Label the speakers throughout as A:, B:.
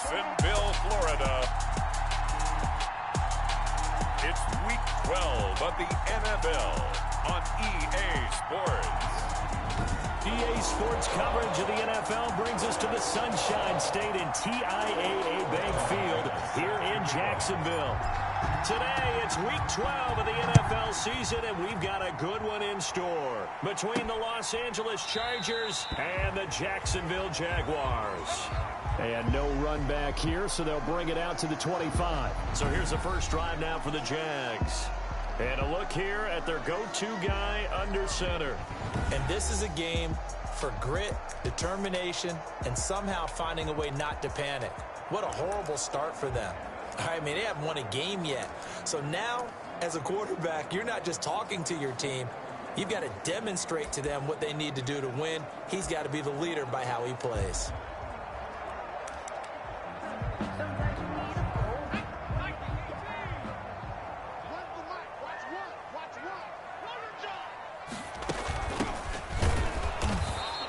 A: Jacksonville, Florida. It's week 12 of the NFL on EA Sports.
B: EA Sports coverage of the NFL brings us to the Sunshine State in TIAA Bank Field here in Jacksonville. Today, it's week 12 of the NFL season, and we've got a good one in store between the Los Angeles Chargers and the Jacksonville Jaguars. And no run back here, so they'll bring it out to the 25. So here's the first drive now for the Jags. And a look here at their go-to guy under center.
C: And this is a game for grit, determination, and somehow finding a way not to panic. What a horrible start for them. I mean, they haven't won a game yet. So now, as a quarterback, you're not just talking to your team. You've got to demonstrate to them what they need to do to win. He's got to be the leader by how he plays.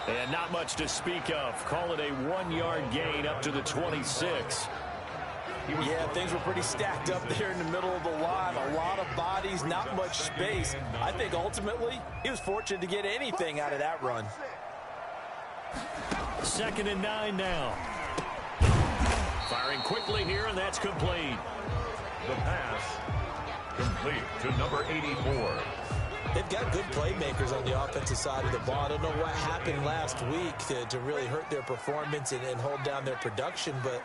B: And not much to speak of. Call it a 1-yard gain up to the 26.
C: Yeah, things were pretty stacked up there in the middle of the line. A lot of bodies, not much space. I think ultimately he was fortunate to get anything out of that run.
B: 2nd and 9 now. Firing quickly here, and that's complete.
A: The pass complete to number 84.
C: They've got good playmakers on the offensive side of the ball. I don't know what happened last week to really hurt their performance and hold down their production, but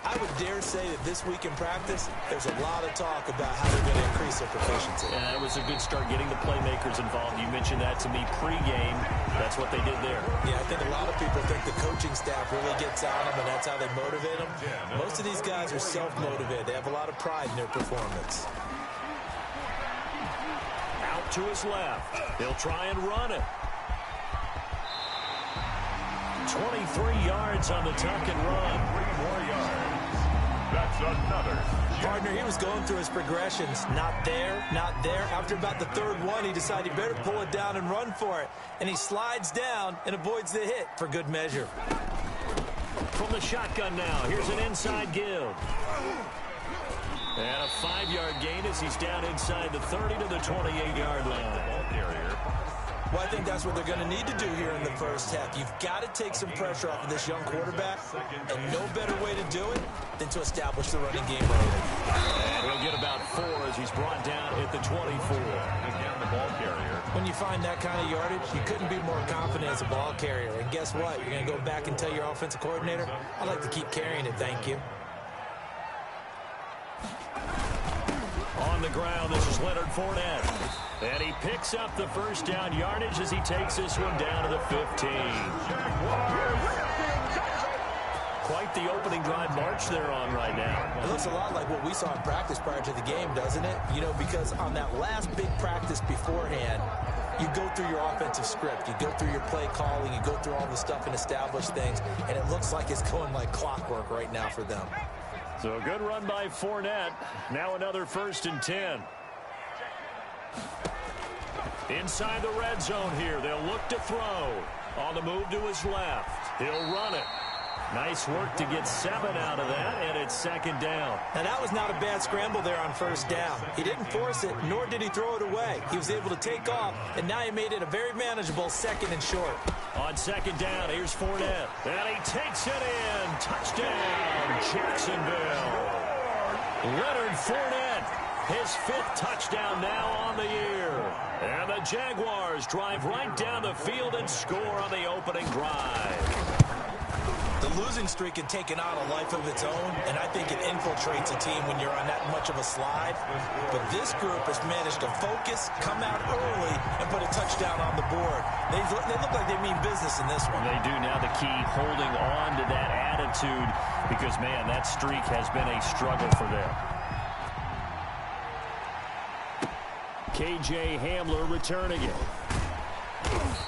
C: I would dare say that this week in practice, there's a lot of talk about how they're going to increase their proficiency.
B: Yeah, that was a good start getting the playmakers involved. You mentioned that to me pregame. That's what they did there.
C: Yeah, I think a lot of people think the coaching staff really gets on them, and that's how they motivate them. Most of these guys are self-motivated. They have a lot of pride in their performance.
B: To his left. He'll try and run it. 23 yards on the tuck and run.
A: 3 more yards. That's another.
C: Partner, he was going through his progressions. Not there, not there. After about the third one, he decided he better pull it down and run for it. And he slides down and avoids the hit for good measure.
B: From the shotgun now, here's an inside give. And a 5-yard gain as he's down inside the 30 to the 28-yard line.
C: Well, I think that's what they're going to need to do here in the first half. You've got to take some pressure off of this young quarterback, and no better way to do it than to establish the running game early.
B: And he'll get about 4 as he's brought down at the 24.
A: Again, the ball carrier.
C: When you find that kind of yardage, you couldn't be more confident as a ball carrier. And guess what? You're going to go back and tell your offensive coordinator, I'd like to keep carrying it, thank you.
B: On the ground, this is Leonard Fournette. And he picks up the first down yardage as he takes this one down to the 15. Quite the opening drive march they're on right now.
C: It looks a lot like what we saw in practice prior to the game, doesn't it? You know, because on that last big practice beforehand, you go through your offensive script. You go through your play calling. You go through all the stuff and establish things. And it looks like it's going like clockwork right now for them.
B: So a good run by Fournette. Now another 1st and 10. Inside the red zone here. They'll look to throw. On the move to his left. He'll run it. Nice work to get 7 out of that, and it's 2nd down.
C: Now, that was not a bad scramble there on 1st down. He didn't force it, nor did he throw it away. He was able to take off, and now he made it a very manageable 2nd and short.
B: On 2nd down, here's Fournette. And he takes it in. Touchdown, Jacksonville. Leonard Fournette, his 5th touchdown now on the year. And the Jaguars drive right down the field and score on the opening drive.
C: The losing streak had taken on a life of its own, and I think it infiltrates a team when you're on that much of a slide. But this group has managed to focus, come out early, and put a touchdown on the board. They look like they mean business in this one.
B: They do. Now the key, holding on to that attitude, because, man, that streak has been a struggle for them. KJ Hamler returning it.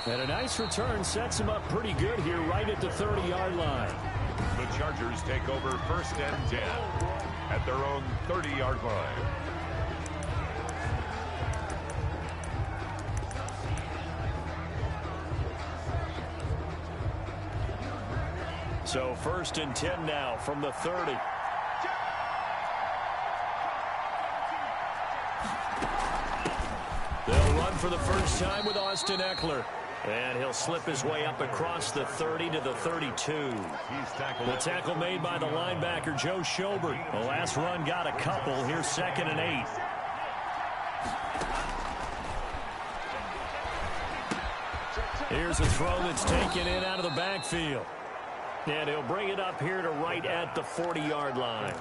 B: And a nice return sets him up pretty good here right at the 30-yard line.
A: The Chargers take over 1st and 10 at their own 30-yard line.
B: So So 1st and 10 now from the 30. They'll run for the first time with Austin Eckler. And he'll slip his way up across the 30 to the 32. The tackle made by the linebacker, Joe Schobert. The last run got a couple. Here's 2nd and 8. Here's a throw that's taken in out of the backfield. And he'll bring it up here to right at the 40-yard line.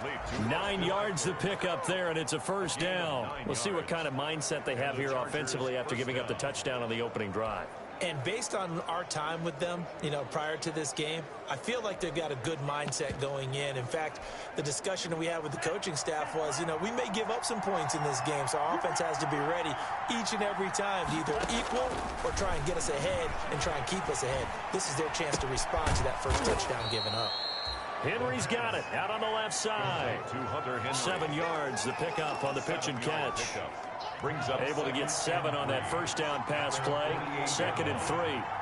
B: 9 yards to pick up there, and it's a first down. We'll see what kind of mindset they have here offensively after giving up the touchdown on the opening drive.
C: And based on our time with them, prior to this game, I feel like they've got a good mindset going in. In fact, the discussion that we had with the coaching staff was, we may give up some points in this game, so our offense has to be ready each and every time to either equal or try and get us ahead and try and keep us ahead. This is their chance to respond to that first touchdown given up.
B: Henry's got it out on the left side. 7 yards, the pickup on the pitch and catch. Able to get 7 on that first down pass play. 2nd and 3.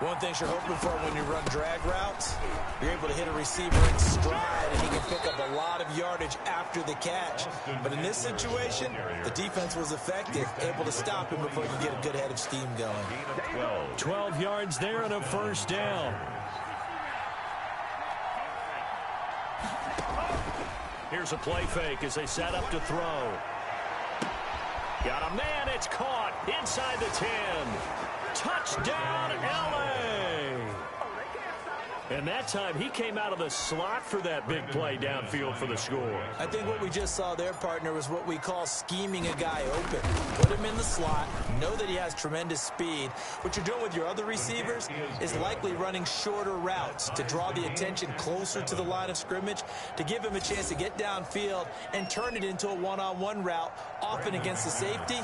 C: One thing you're hoping for when you run drag routes, you're able to hit a receiver in stride, and he can pick up a lot of yardage after the catch. But in this situation, the defense was effective, able to stop him before he could get a good head of steam going.
B: 12 yards there and a first down. Here's a play fake as they set up to throw. Got a man, it's caught inside the 10. Touchdown, L.A. And that time, he came out of the slot for that big play downfield for the score.
C: I think what we just saw there, partner, was what we call scheming a guy open. Put him in the slot, know that he has tremendous speed. What you're doing with your other receivers is likely running shorter routes to draw the attention closer to the line of scrimmage, to give him a chance to get downfield and turn it into a one-on-one route, often against the safety.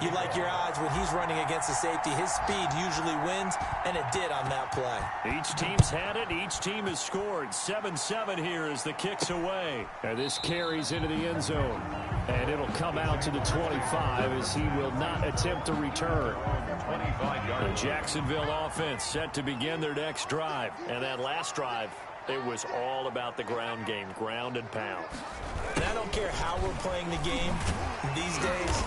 C: You like your odds when he's running against the safety. His speed usually wins, and it did on that play.
B: Each team's had it. Each team has scored. 7-7 here as the kick's away. And this carries into the end zone. And it'll come out to the 25 as he will not attempt to return. The Jacksonville offense set to begin their next drive. And that last drive, it was all about the ground game, ground and pound.
C: And I don't care how we're playing the game these days.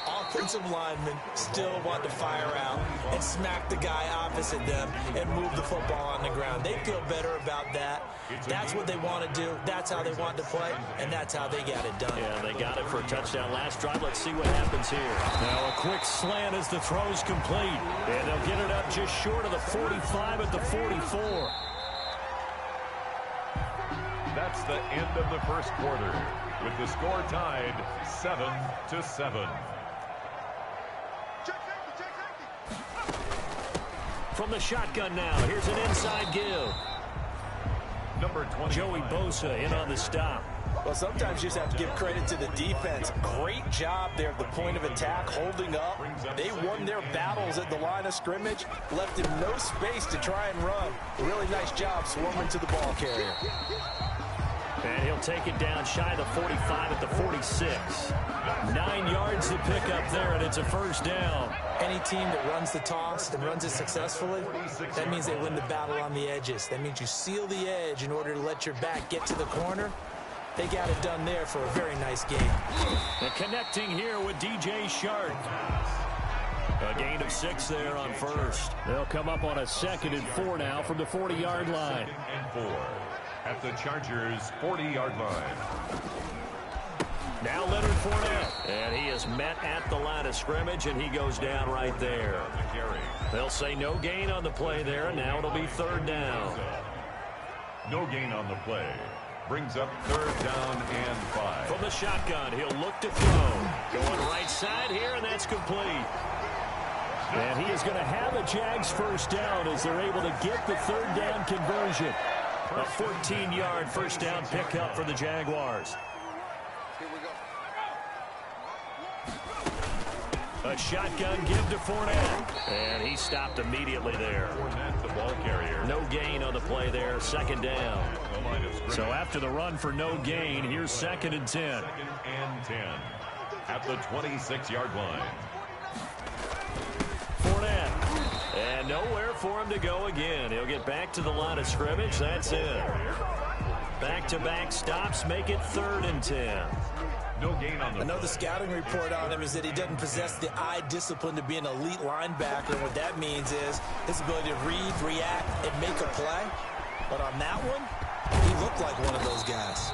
C: Offensive linemen still want to fire out and smack the guy opposite them and move the football on the ground. They feel better about that. That's what they want to do. That's how they want to play, and that's how they got it done.
B: Yeah, they got it for a touchdown last drive. Let's see what happens here. Now a quick slant as the throw's complete. And they'll get it up just short of the 45 at the 44.
A: That's the end of the first quarter, with the score tied 7-7.
B: From the shotgun now, here's an inside give.
A: Number 20,
B: Joey Bosa in on the stop.
C: Well, sometimes you just have to give credit to the defense. Great job there at the point of attack, holding up. They won their battles at the line of scrimmage, left him no space to try and run. A really nice job swarming to the ball carrier.
B: And he'll take it down shy of the 45 at the 46. 9 yards to pick up there, and it's a first down.
C: Any team that runs the toss and runs it successfully, that means they win the battle on the edges. That means you seal the edge in order to let your back get to the corner. They got it done there for a very nice game.
B: And connecting here with DJ Shark. A gain of 6 there on first. They'll come up on a 2nd and 4 now from the 40-yard line.
A: 2nd and 4 at the Chargers' 40-yard line.
B: Now Leonard Fournette, and he is met at the line of scrimmage, and he goes down right there. They'll say no gain on the play there, and now it'll be 3rd down.
A: No gain on the play. Brings up 3rd down and 5.
B: From the shotgun, he'll look to throw. Going right side here, and that's complete. And he is going to have a Jags first down as they're able to get the 3rd down conversion. A 14-yard first down pickup for the Jaguars. A shotgun give to Fournette. And he stopped immediately there.
A: Fournette, the ball carrier.
B: No gain on the play there, 2nd down. So after the run for no gain, here's 2nd and 10.
A: 2nd and 10 at the 26-yard line.
B: Fournette. And nowhere for him to go again. He'll get back to the line of scrimmage. That's it. Back-to-back stops make it 3rd and 10.
A: No gain on the
C: I know the scouting report on him is that he doesn't possess the eye discipline to be an elite linebacker. And what that means is his ability to read, react, and make a play. But on that one, he looked like one of those guys.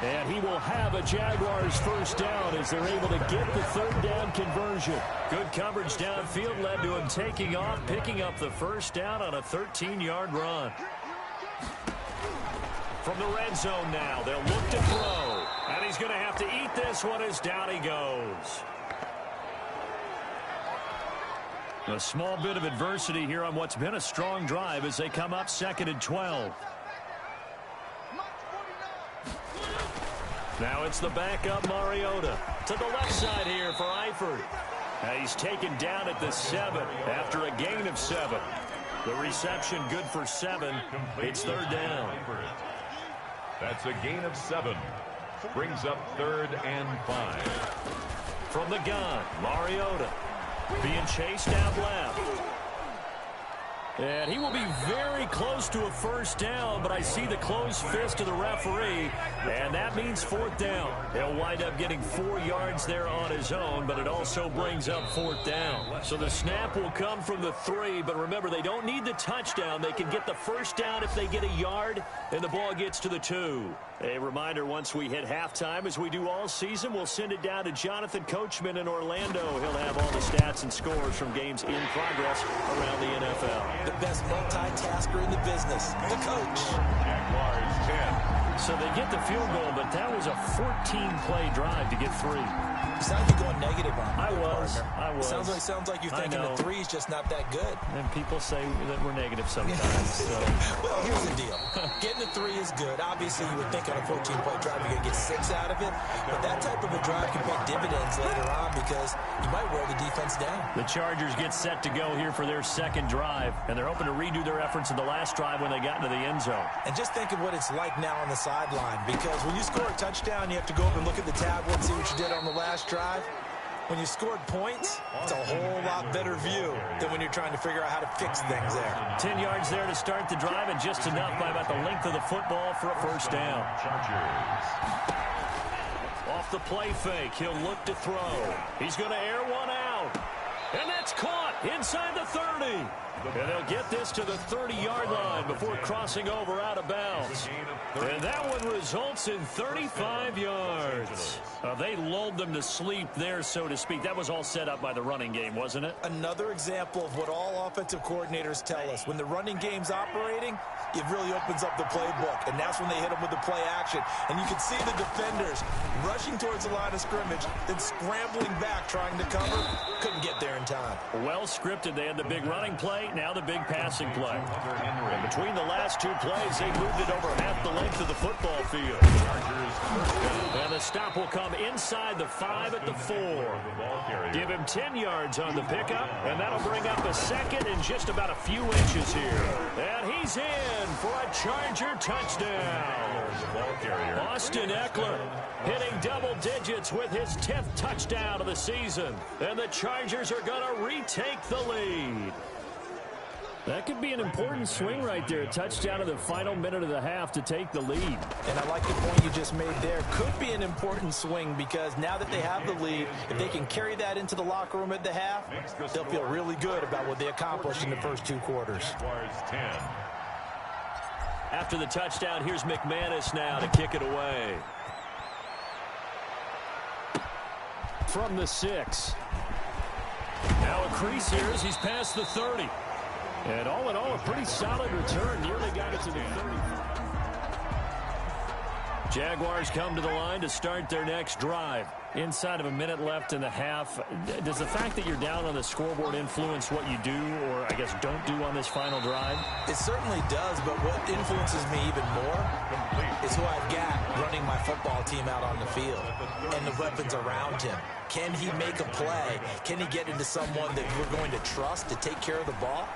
B: And he will have a Jaguars first down as they're able to get the 3rd down conversion. Good coverage downfield led to him taking off, picking up the first down on a 13-yard run. From the red zone now, they'll look to throw. And he's going to have to eat this one as down he goes. A small bit of adversity here on what's been a strong drive as they come up 2nd and 12. Now it's the backup Mariota to the left side here for Eifert. And he's taken down at the 7 after a gain of 7. The reception good for 7. It's 3rd down.
A: That's a gain of 7. Brings up 3rd and 5.
B: From the gun, Mariota being chased out left. And he will be very close to a first down, but I see the closed fist of the referee, and that means 4th down. He'll wind up getting 4 yards there on his own, but it also brings up 4th down. So the snap will come from the 3, but remember, they don't need the touchdown. They can get the first down if they get a yard, and the ball gets to the 2. A reminder, once we hit halftime, as we do all season, we'll send it down to Jonathan Coachman in Orlando. He'll have all the stats and scores from games in progress around the NFL.
C: The best multitasker in the business, the coach.
A: Jaguars 10.
B: So they get the field goal, but that was a 14-play drive to get 3.
C: You sound like you're going negative on me.
B: I was.
C: Sounds like you're thinking the 3 is just not that good.
B: And people say that we're negative sometimes. So.
C: Well, here's the deal. Getting the 3 is good. Obviously, you would think on a 14-play drive you're going to get 6 out of it. But that type of a drive can pay dividends later on because you might wear the defense down.
B: The Chargers get set to go here for their 2nd drive, and they're hoping to redo their efforts in the last drive when they got into the end zone.
C: And just think of what it's like now on the sideline, because when you score a touchdown, you have to go over and look at the tablet and see what you did on the last drive. When you scored points, it's a whole lot better view than when you're trying to figure out how to fix things there.
B: 10 yards there to start the drive, and just enough by about the length of the football for a first down.
A: Chargers.
B: Off the play fake, he'll look to throw. He's going to air one out. And that's caught inside the 30. And they'll get this to the 30-yard line before crossing over out of bounds. And that one results in 35 yards. They lulled them to sleep there, so to speak. That was all set up by the running game, wasn't it?
C: Another example of what all offensive coordinators tell us. When the running game's operating, it really opens up the playbook. And that's when they hit them with the play action. And you can see the defenders rushing towards the line of scrimmage, then scrambling back, trying to cover. Couldn't get there in time.
B: Well scripted. They had the big running play, now the big passing play. And between the last 2 plays, they moved it over half the length of the football field. And the stop will come inside the 5 at the 4. Give him 10 yards on the pickup, and that'll bring up a 2nd and just about a few inches here. And he's in for a Charger touchdown. Austin Eckler hitting double digits with his 10th touchdown of the season. And the Chargers are going to retake the lead. That could be an important swing right there. Touchdown in the final minute of the half to take the lead.
C: And I like the point you just made there. Could be an important swing because now that they have the lead, if they can carry that into the locker room at the half, they'll feel really good about what they accomplished in the first 2 quarters.
B: After the touchdown, here's McManus now to kick it away. From the 6. Now a crease here as he's past the 30. And all in all, a pretty solid return. Nearly got it to the 30. Jaguars come to the line to start their next drive. Inside of a minute left in the half. Does the fact that you're down on the scoreboard influence what you do, or I guess don't do on this final drive?
C: It certainly does, but what influences me even more is who I've got running my football team out on the field and the weapons around him. Can he make a play? Can he get into someone that we're going to trust to take care of the ball?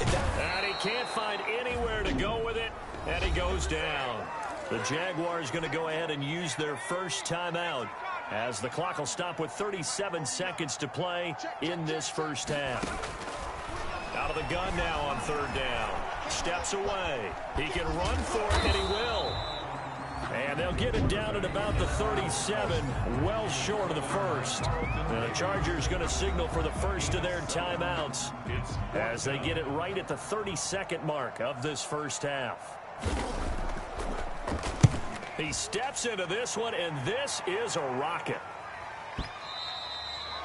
B: And he can't find anywhere to go with it, and he goes down. The Jaguars going to go ahead and use their first timeout as the clock will stop with 37 seconds to play in this first half. Out of the gun now on third down. Steps away. He can run for it, and he will. And they'll get it down at about the 37, well short of the first. And the Chargers going to signal for the first of their timeouts as they get it right at the 32nd mark of this first half. He steps into this one, and this is a rocket.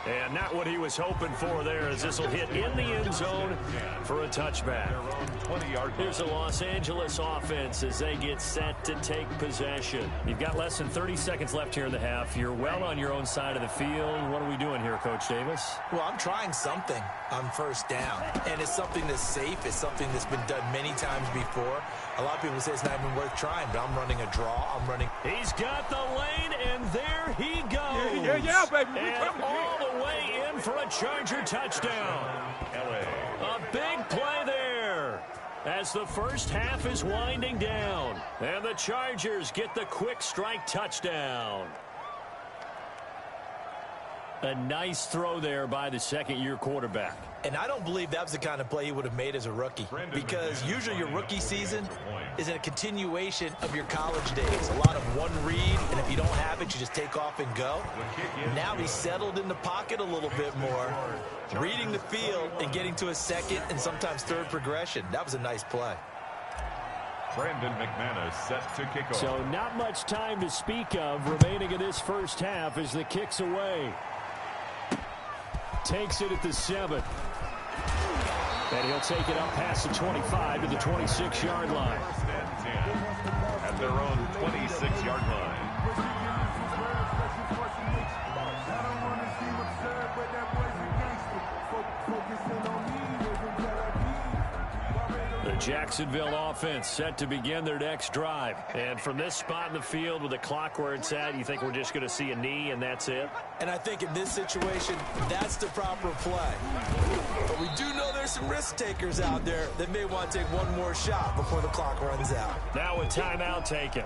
B: And not what he was hoping for there, as this will hit in the end zone for a touchback. Here's the Los Angeles offense as they get set to take possession. You've got less than 30 seconds left here in the half. You're well on your own side of the field. What are we doing here, Coach Davis?
C: Well, I'm trying something on first down, and it's something that's safe. It's something that's been done many times before. A lot of people say it's not even worth trying, but I'm running a draw. I'm running.
B: He's got the lane, and there he goes.
D: Yeah, baby.
B: And all the way in for a Charger touchdown. A big play there as the first half is winding down. And the Chargers get the quick strike touchdown. A nice throw there by the second-year quarterback.
C: And I don't believe that was the kind of play he would have made as a rookie, because usually your rookie season is a continuation of your college days. A lot of one read, and if you don't have it, you just take off and go. Now he's settled in the pocket a little bit more, reading the field and getting to a second and sometimes third progression. That was a nice play.
A: Brandon McManus set to kick off.
B: So not much time to speak of remaining in this first half as the kick's away. Takes it at the 7. And he'll take it up past the 25 to the 26-yard line.
A: First and 10 at their own 26-yard line. The
B: Jacksonville offense set to begin their next drive. And from this spot in the field with the clock where it's at, you think we're just going to see a knee and that's it?
C: And I think in this situation, that's the proper play. But we do know there's some risk takers out there that may want to take one more shot before the clock runs out.
B: Now a timeout taken.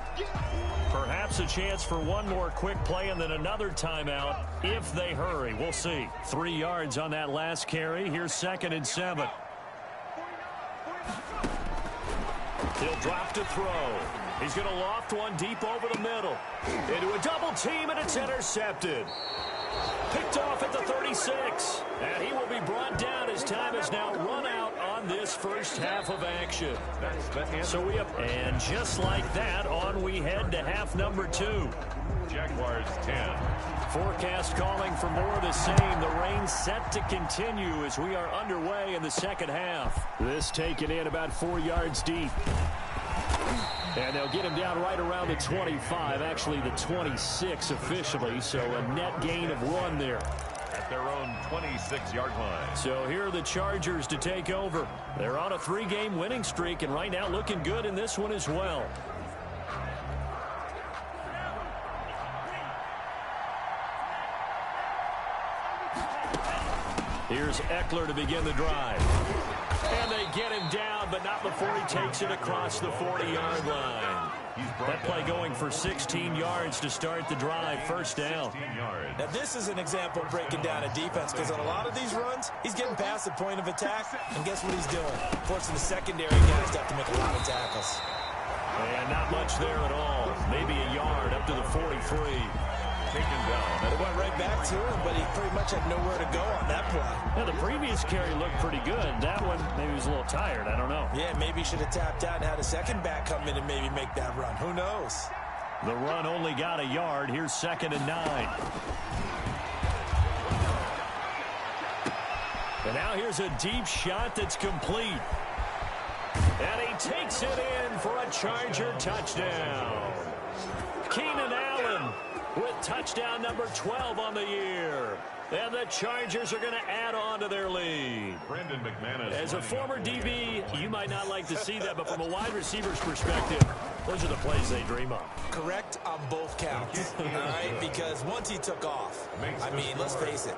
B: Perhaps a chance for one more quick play and then another timeout if they hurry. We'll see. 3 yards on that last carry. Here's 2nd and 7. He'll drop to throw. He's going to loft one deep over the middle. Into a double team, and it's intercepted. Picked off at the 36. And he will be brought down as time is now run out on this first half of action. So we have, and just like that, on we head to half number 2.
A: Jaguars 10.
B: Forecast calling for more of the same. The rain set to continue as we are underway in the second half. This taken in about 4 yards deep. And they'll get him down right around the 25, actually the 26 officially, so a net gain of 1 there.
A: At their own 26-yard line.
B: So here are the Chargers to take over. They're on a 3-game winning streak, and right now looking good in this one as well. Here's Eckler to begin the drive. And they get him down, but not before he takes it across the 40-yard line. That play going for 16 yards to start the drive, first down.
C: Now this is an example of breaking down a defense, because on a lot of these runs, he's getting past the point of attack, and guess what he's doing? Forcing the secondary guys to have to make a lot of tackles.
B: And not much there at all. Maybe a yard up to the 43.
A: Taken down.
C: It went right back to him, but he pretty much had nowhere to go on that play.
B: Now, the previous carry looked pretty good. That one, maybe he was a little tired. I don't know.
C: Yeah, maybe he should have tapped out and had a second back come in and maybe make that run. Who knows?
B: The run only got a yard. Here's 2nd and 9. And now here's a deep shot that's complete. And he takes it in for a Charger touchdown. Keenan Allen with touchdown number 12 on the year. And the Chargers are going to add on to their lead.
A: Brandon McManus.
B: As a former DB, you might not like to see that, but from a wide receiver's perspective, those are the plays they dream of.
C: Correct on both counts, all right? Because once he took off, I mean, let's face it,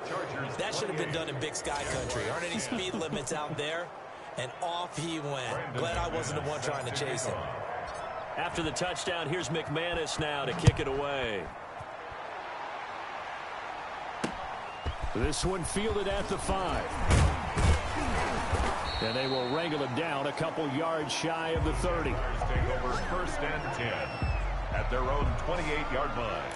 C: that should have been done in Big Sky Country. Aren't any speed limits out there? And off he went. Glad I wasn't the one trying to chase him.
B: After the touchdown, here's McManus now to kick it away. This one fielded at the 5. And they will wrangle him down a couple yards shy of the 30.
A: Take over 1st and 10 at their own 28-yard line.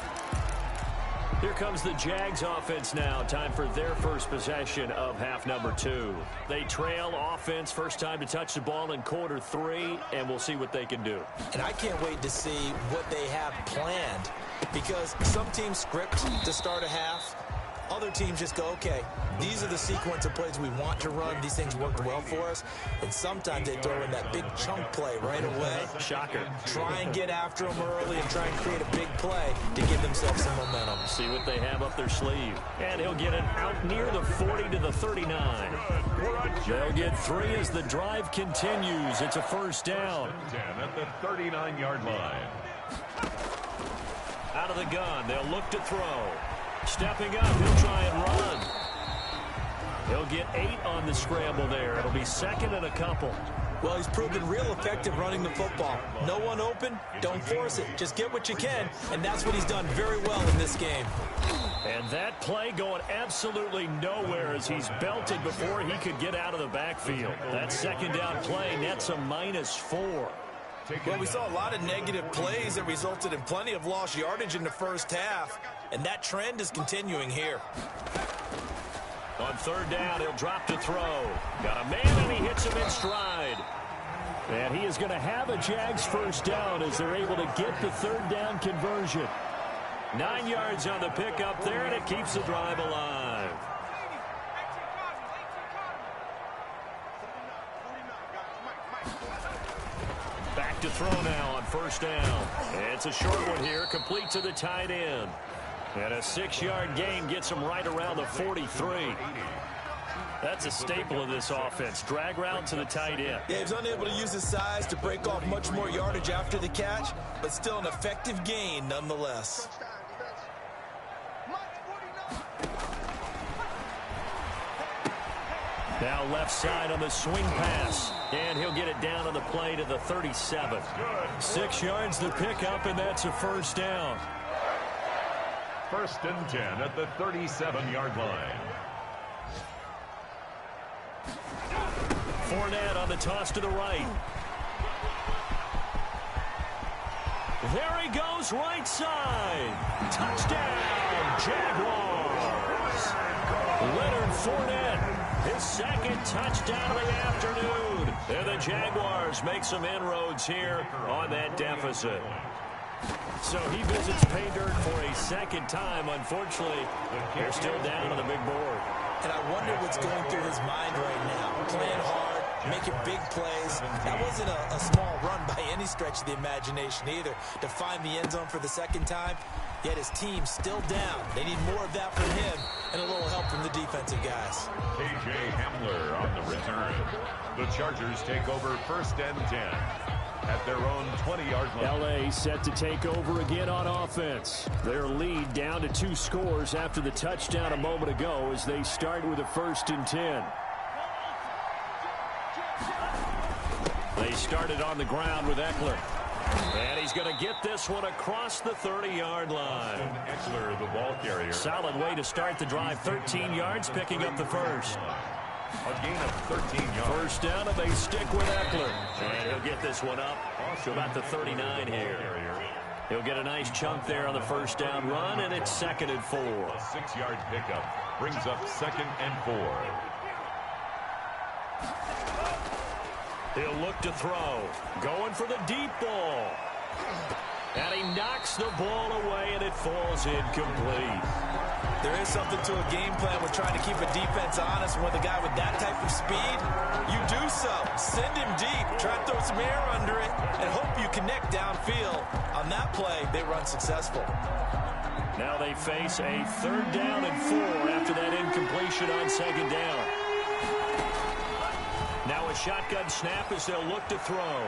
B: Here comes the Jags offense now. Time for their first possession of half number 2. They trail offense, first time to touch the ball in quarter 3, and we'll see what they can do.
C: And I can't wait to see what they have planned, because some teams script to start a half. Other teams just go, okay, these are the sequence of plays we want to run. These things worked well for us. And sometimes they throw in that big chunk play right away.
B: Shocker.
C: Try and get after them early and try and create a big play to give themselves some momentum.
B: See what they have up their sleeve. And he'll get it out near the 40 to the 39. They'll get 3 as the drive continues. It's a first down.
A: 10 at the 39-yard line.
B: Out of the gun, they'll look to throw. Stepping up, he'll try and run. He'll get 8 on the scramble there. It'll be second and a couple.
C: Well, he's proven real effective running the football. No one open, don't force it. Just get what you can, and that's what he's done very well in this game.
B: And that play going absolutely nowhere as he's belted before he could get out of the backfield. That second down play nets a -4.
C: Well, we saw a lot of negative plays that resulted in plenty of lost yardage in the first half, and that trend is continuing here.
B: On third down, he'll drop to throw. Got a man, and he hits him in stride. And he is going to have a Jags first down as they're able to get the third down conversion. 9 yards on the pickup there, and it keeps the drive alive. Back to throw now on first down. It's a short one here, complete to the tight end. And a 6-yard gain gets him right around the 43. That's a staple of this offense. Drag route to the tight end.
C: Yeah, he was unable to use his size to break off much more yardage after the catch, but still an effective gain nonetheless.
B: Now left side on the swing pass. And he'll get it down on the play to the 37. 6 yards to pick up, and that's a first down.
A: 1st and 10 at the 37-yard line.
B: Fournette on the toss to the right. There he goes, right side. Touchdown, Jaguars. Leonard Fournette, his second touchdown of the afternoon. And the Jaguars make some inroads here on that deficit. So he visits pay dirt for a second time. Unfortunately, they're still down on the big board.
C: And I wonder what's going through his mind right now. Playing hard, making big plays. That wasn't a small run by any stretch of the imagination either. To find the end zone for the second time, yet his team's still down. They need more of that from him and a little help from the defensive guys.
A: K.J. Hamler on the return. The Chargers take over 1st and 10 at their own 20-yard line.
B: L.A. set to take over again on offense. Their lead down to 2 scores after the touchdown a moment ago as they start with a 1st and 10. They started on the ground with Eckler. And he's going to get this one across the 30-yard line.
A: Eckler, the ball carrier.
B: Solid way to start the drive. 13 yards, picking up the first.
A: A gain of 13 yards.
B: First down, and they stick with Eckler. And he'll get this one up to about the 39 here. He'll get a nice chunk there on the first down run, and it's 2nd and 4.
A: A 6-yard pickup brings up 2nd and 4.
B: He'll look to throw. Going for the deep ball. And he knocks the ball away, and it falls incomplete.
C: There is something to a game plan with trying to keep a defense honest. With a guy with that type of speed, you do so. Send him deep. Try to throw some air under it and hope you connect downfield. On that play, they run successful.
B: Now they face a 3rd down and 4 after that incompletion on 2nd down. Now a shotgun snap as they'll look to throw.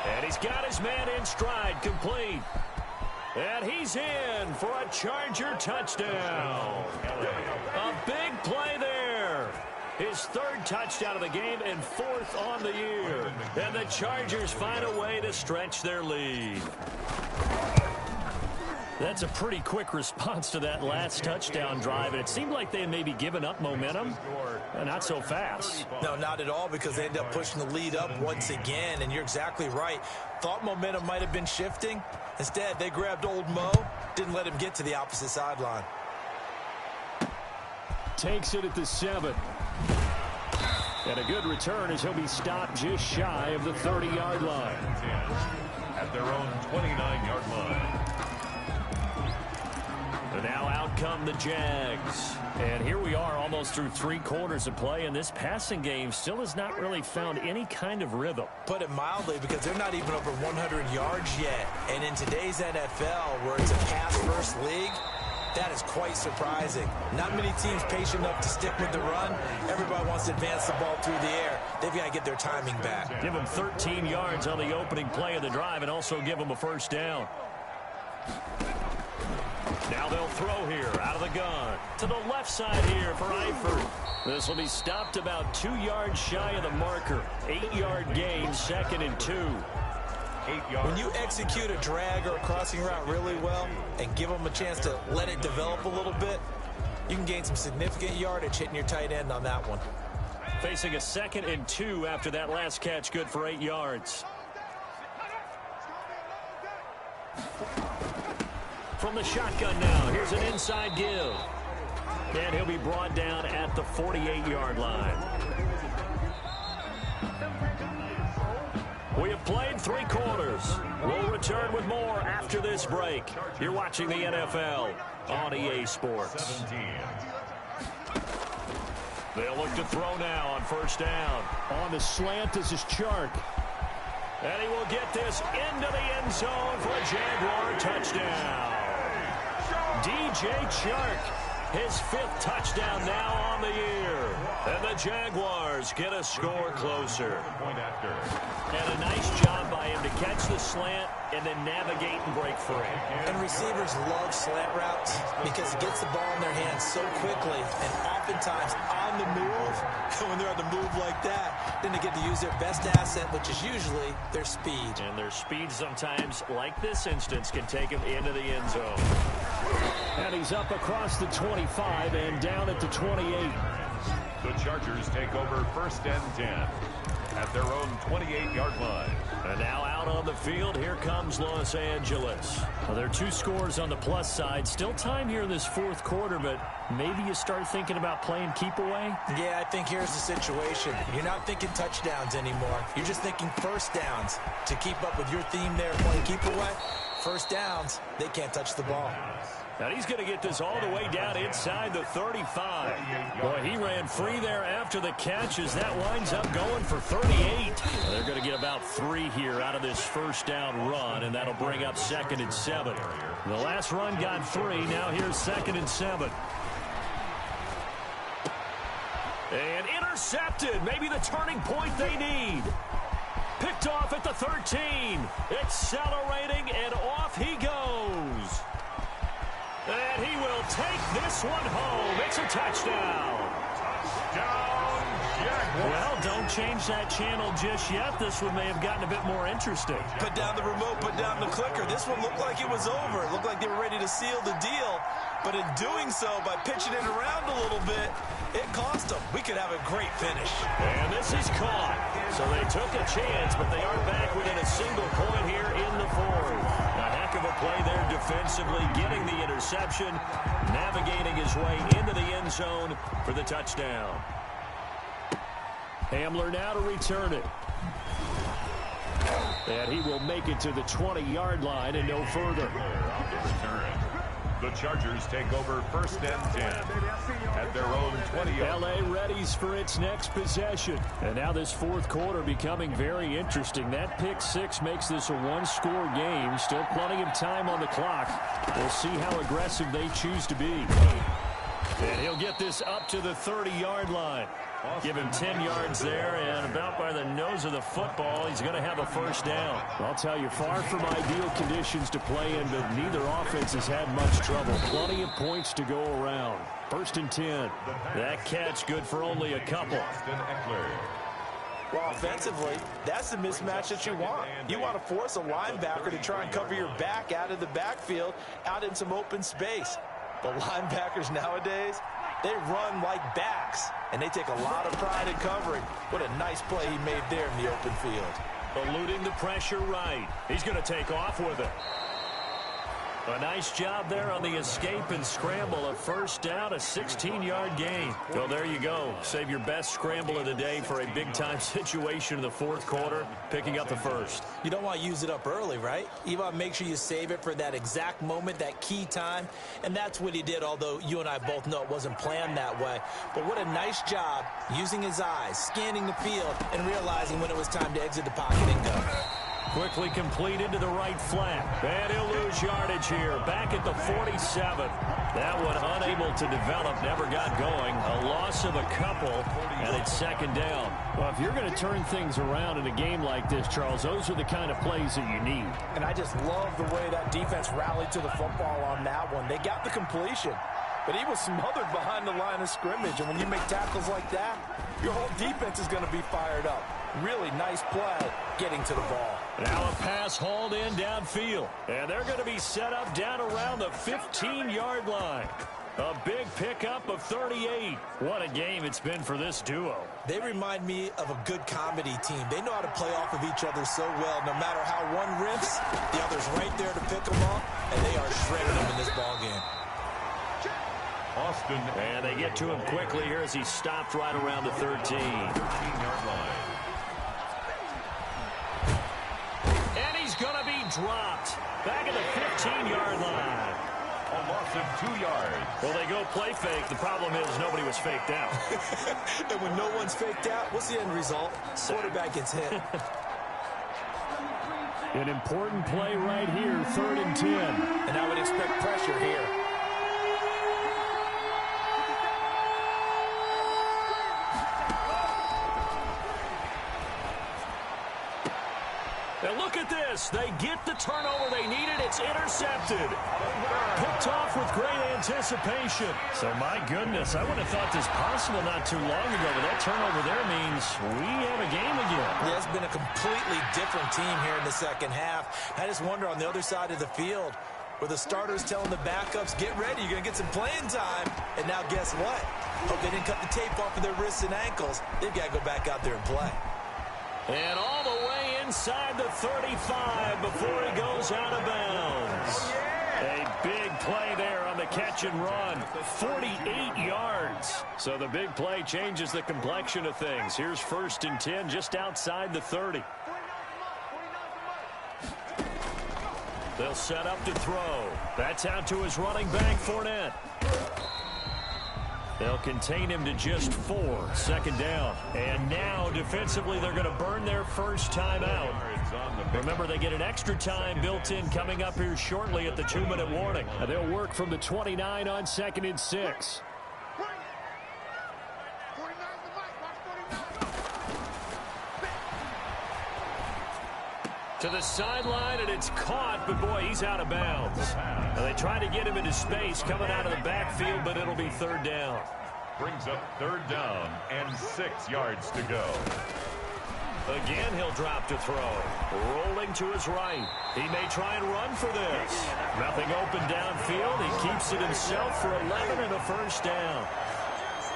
B: And he's got his man in stride, complete. And he's in for a Charger touchdown. A big play there. His 3rd touchdown of the game and 4th on the year. And the Chargers find a way to stretch their lead. That's a pretty quick response to that last touchdown drive, and it seemed like they had maybe given up momentum. Not so fast.
C: No, not at all, because they ended up pushing the lead up once again, and you're exactly right. Thought momentum might have been shifting. Instead, they grabbed old Mo, didn't let him get to the opposite sideline.
B: Takes it at the 7. And a good return as he'll be stopped just shy of the 30-yard line.
A: At their own 29-yard line.
B: And now out come the Jags. And here we are almost through 3 quarters of play, and this passing game still has not really found any kind of rhythm.
C: Put it mildly, because they're not even over 100 yards yet. And in today's NFL, where it's a pass-first league, that is quite surprising. Not many teams patient enough to stick with the run. Everybody wants to advance the ball through the air. They've got to get their timing back.
B: Give them 13 yards on the opening play of the drive and also give them a first down. Now they'll throw here out of the gun. To the left side here for Eifert. This will be stopped about 2 yards shy of the marker. 8-yard gain, 2nd and 2.
A: 8 yards.
C: When you execute a drag or a crossing route really well and give them a chance to let it develop a little bit, you can gain some significant yardage hitting your tight end on that one.
B: Facing a 2nd and 2 after that last catch, good for 8 yards. From the shotgun now, here's an inside give. And he'll be brought down at the 48-yard line. We have played 3 quarters. We'll return with more after this break. You're watching the NFL on EA Sports.
A: 17.
B: They'll look to throw now on first down. On the slant, this is Chark. And he will get this into the end zone for a Jaguar touchdown. DJ Chark, his 5th touchdown now on the year. And the Jaguars get a score closer.
A: Point after.
B: And a nice job by him to catch the slant and then navigate and break free.
C: And receivers love slant routes because it gets the ball in their hands so quickly, and oftentimes on the move. When they're on the move like that, then they get to use their best asset, which is usually their speed.
B: And their speed sometimes, like this instance, can take him into the end zone. And he's up across the 25 and down at the 28.
A: The Chargers take over 1st and 10 at their own 28-yard line.
B: And now out on the field, here comes Los Angeles. Well, there are 2 scores on the plus side. Still time here in this 4th quarter, but maybe you start thinking about playing keep away?
C: Yeah, I think here's the situation. You're not thinking touchdowns anymore. You're just thinking first downs. To keep up with your theme there, playing keep away, first downs, they can't touch the ball.
B: And he's going to get this all the way down inside the 35. Boy, he ran free there after the catch as that winds up going for 38. They're going to get about 3 here out of this first down run, and that'll bring up 2nd and 7. The last run got 3. Now here's 2nd and 7. And intercepted. Maybe the turning point they need. Picked off at the 13. Accelerating, and off he goes. And he will take this one home. It's a touchdown.
A: Touchdown, Jaguars.
B: Well, don't change that channel just yet. This one may have gotten a bit more interesting.
C: Put down the remote, put down the clicker. This one looked like it was over. It looked like they were ready to seal the deal. But in doing so, by pitching it around a little bit, it cost them. We could have a great finish.
B: And this is caught. So they took a chance, but they are back within a single point here in the 4th. A heck of a play there defensively, getting the interception, navigating his way into the end zone for the touchdown. Hamler now to return it. And he will make it to the 20-yard line and no further.
A: On the return. The Chargers take over 1st and 10 at their own 20-yard line.
B: LA readies for its next possession. And now this 4th quarter becoming very interesting. That pick 6 makes this a 1-score game. Still plenty of time on the clock. We'll see how aggressive they choose to be. And he'll get this up to the 30-yard line. Give him 10 yards there, and about by the nose of the football, he's going to have a first down. I'll tell you, far from ideal conditions to play in, but neither offense has had much trouble. Plenty of points to go around. 1st and 10. That catch good for only a couple.
C: Well, offensively, that's the mismatch that you want. You want to force a linebacker to try and cover your back out of the backfield, out in some open space. But linebackers nowadays, they run like backs, and they take a lot of pride in covering. What a nice play he made there in the open field.
B: Eluding the pressure right. He's going to take off with it. A nice job there on the escape and scramble. A first down, a 16-yard gain. Well, there you go. Save your best scramble of the day for a big-time situation in the fourth quarter, picking up the first.
C: You don't want to use it up early, right? You want to make sure you save it for that exact moment, that key time. And that's what he did, although you and I both know it wasn't planned that way. But what a nice job using his eyes, scanning the field, and realizing when it was time to exit the pocket and go.
B: Quickly completed to the right flat. And he'll lose yardage here. Back at the 47. That one unable to develop, never got going. A loss of a couple, and it's second down.
D: Well, if you're going to turn things around in a game like this, Charles, those are the kind of plays that you need.
C: And I just love the way that defense rallied to the football on that one. They got the completion, but he was smothered behind the line of scrimmage. And when you make tackles like that, your whole defense is going to be fired up. Really nice play getting to the ball.
B: Now a pass hauled in downfield. And they're going to be set up down around the 15-yard line. A big pickup of 38. What a game it's been for this duo.
C: They remind me of a good comedy team. They know how to play off of each other so well. No matter how one riffs, the other's right there to pick them up, and they are shredding them in this ball game.
A: Austin.
B: And they get to him quickly here as he's stopped right around the 13-yard line. And he's going to be dropped back at the 15-yard line.
A: A loss of 2 yards.
B: Well, they go play fake. The problem is nobody was faked out.
C: And when no one's faked out, what's the end result? Quarterback gets hit.
D: An important play right here, 3rd and 10.
C: And I would expect pressure here.
B: And look at this. They get the turnover they needed. It's intercepted. Picked off with great anticipation. So, my goodness, I would have thought this possible not too long ago, but that turnover there means we have a game again.
C: Yeah, it's been a completely different team here in the second half. I just wonder on the other side of the field, where the starters telling the backups, get ready, you're going to get some playing time. And now guess what? Hope they didn't cut the tape off of their wrists and ankles. They've got to go back out there and play.
B: And all the way inside the 35 before he goes out of bounds. A big play there on the catch and run. 48 yards. So the big play changes the complexion of things. Here's 1st and 10 just outside the 30. They'll set up to throw. That's out to his running back, Fournette. They'll contain him to just 4. 2nd down. And now, defensively, they're going to burn their first timeout. Remember, they get an extra time built in coming up here shortly at the 2-minute warning.
D: And they'll work from the 29 on 2nd and 6.
B: To the sideline, and it's caught, but boy, he's out of bounds. Now they try to get him into space coming out of the backfield, but it'll be 3rd down.
A: Brings up 3rd down and 6 yards to go.
B: Again, he'll drop to throw. Rolling to his right. He may try and run for this. Nothing open downfield. He keeps it himself for 11 and a 1st down.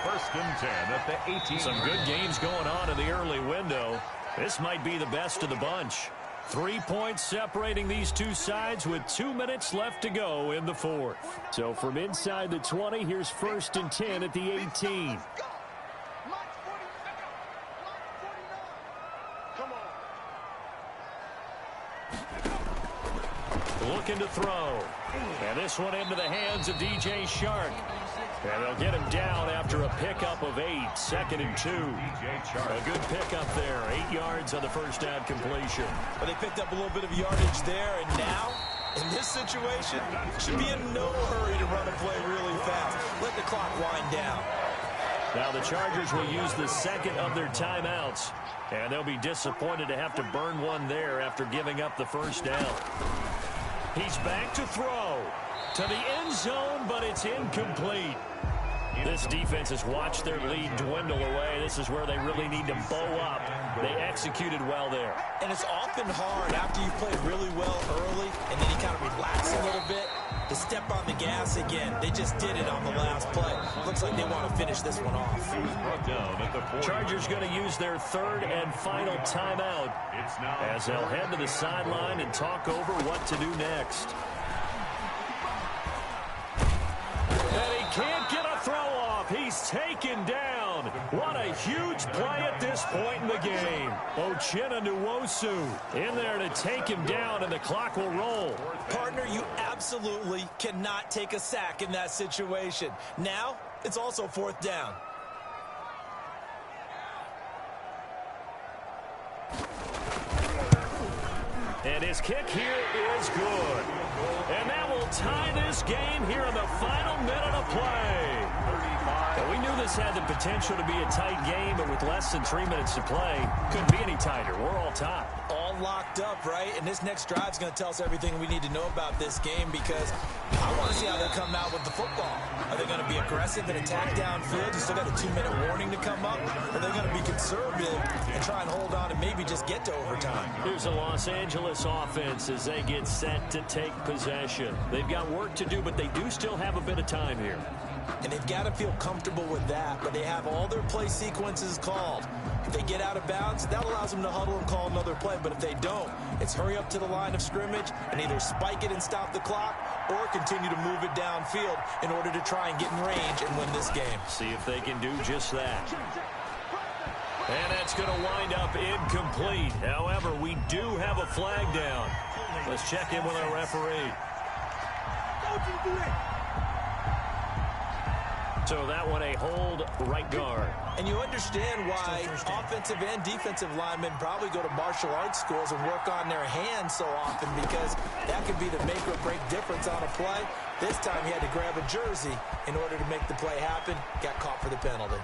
A: 1st and 10 at the 18.
B: Some good games going on in the early window. This might be the best of the bunch. 3 points separating these two sides with 2 minutes left to go in the 4th.
D: So from inside the 20, here's 1st and 10 at the 18.
B: Looking to throw. And this one into the hands of DJ Shark. And they'll get him down after a pickup of 8. 2nd and 2. A good pickup there. 8 yards on the first down completion.
C: But they picked up a little bit of yardage there, and now, in this situation, should be in no hurry to run a play really fast. Let the clock wind down.
B: Now the Chargers will use the 2nd of their timeouts, and they'll be disappointed to have to burn one there after giving up the first down. He's back to throw. To the end zone, but it's incomplete.
D: This defense has watched their lead dwindle away. This is where they really need to bow up. They executed well there.
C: And it's often hard after you've played really well early and then you kind of relax a little bit to step on the gas again. They just did it on the last play. Looks like they want to finish this one off.
D: Chargers going to use their third and final timeout as they'll head to the sideline and talk over what to do next. And he can't get a throw off. He's taken down. What a huge play at this point in the game. Uchenna Nwosu in there to take him down, and the clock will roll.
C: Partner, you absolutely cannot take a sack in that situation. Now, it's also fourth down.
D: And his kick here is good. And that will tie this game here in the final minute of play. Well, we knew this had the potential to be a tight game, but with less than 3 minutes to play, couldn't be any tighter. We're all tied.
C: All locked up, right? And this next drive is going to tell us everything we need to know about this game, because I want to see how they come out with the football. Are they going to be aggressive and attack downfield? You still got a 2-minute warning to come up? Or are they going to be conservative and try and hold on and maybe just get to overtime?
D: Here's the Los Angeles offense as they get set to take possession. They've got work to do, but they do still have a bit of time here.
C: And they've got to feel comfortable with that, but they have all their play sequences called. If they get out of bounds, that allows them to huddle and call another play. But if they don't, it's hurry up to the line of scrimmage and either spike it and stop the clock or continue to move it downfield in order to try and get in range and win this game.
D: See if they can do just that. And that's going to wind up incomplete. However, we do have a flag down. Let's check in with our referee. So that one a hold right guard.
C: And you understand why offensive and defensive linemen probably go to martial arts schools and work on their hands so often, because that could be the make or break difference on a play. This time he had to grab a jersey in order to make the play happen. Got caught for the penalty.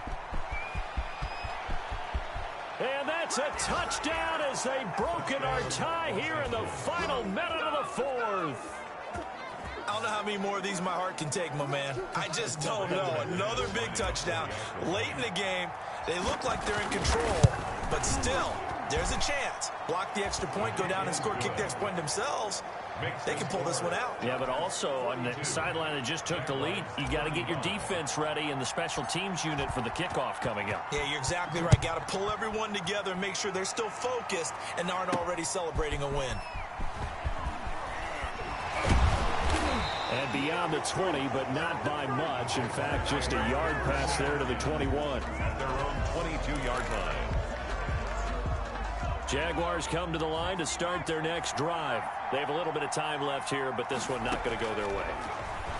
D: And that's a touchdown as they've broken our tie here in the final minute of the fourth.
C: I don't know how many more of these my heart can take, my man. I just don't know. Another big touchdown late in the game. They look like they're in control, but still, there's a chance. Block the extra point, go down and score, kick the extra point themselves. They can pull this one out.
D: Yeah, but also on the sideline that just took the lead, you got to get your defense ready and the special teams unit for the kickoff coming up.
C: Yeah, you're exactly right. Got to pull everyone together and make sure they're still focused and aren't already celebrating a win.
D: And beyond the 20, but not by much. In fact, just a yard pass there to the 21.
A: At their own 22-yard line.
D: Jaguars come to the line to start their next drive. They have a little bit of time left here, but this one not going to go their way.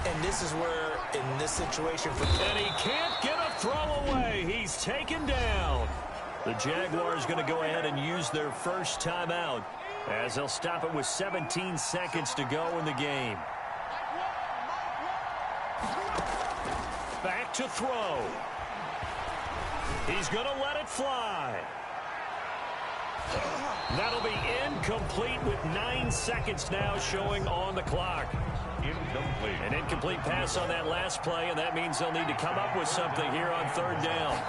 C: And this is where, in this situation,
D: and he can't get a throw away. He's taken down. The Jaguars going to go ahead and use their first timeout as they'll stop it with 17 seconds to go in the game. Back to throw. He's going to let it fly. That'll be incomplete with 9 seconds now showing on the clock.
A: Incomplete.
D: An incomplete pass on that last play, and that means they'll need to come up with something here on third down.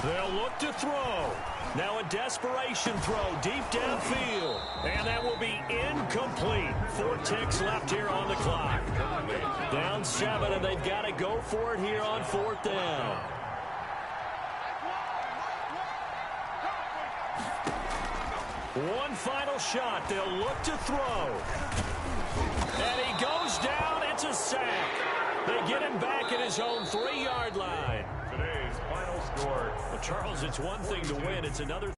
D: They'll look to throw. Now a desperation throw deep downfield. And that will be incomplete. 4 ticks left here on the clock. Down 7, and they've got to go for it here on fourth down. One final shot. They'll look to throw. And he goes down. It's a sack. They get him back at his own 3-yard line.
A: Today's final score.
D: Well, Charles, it's one thing to win. It's another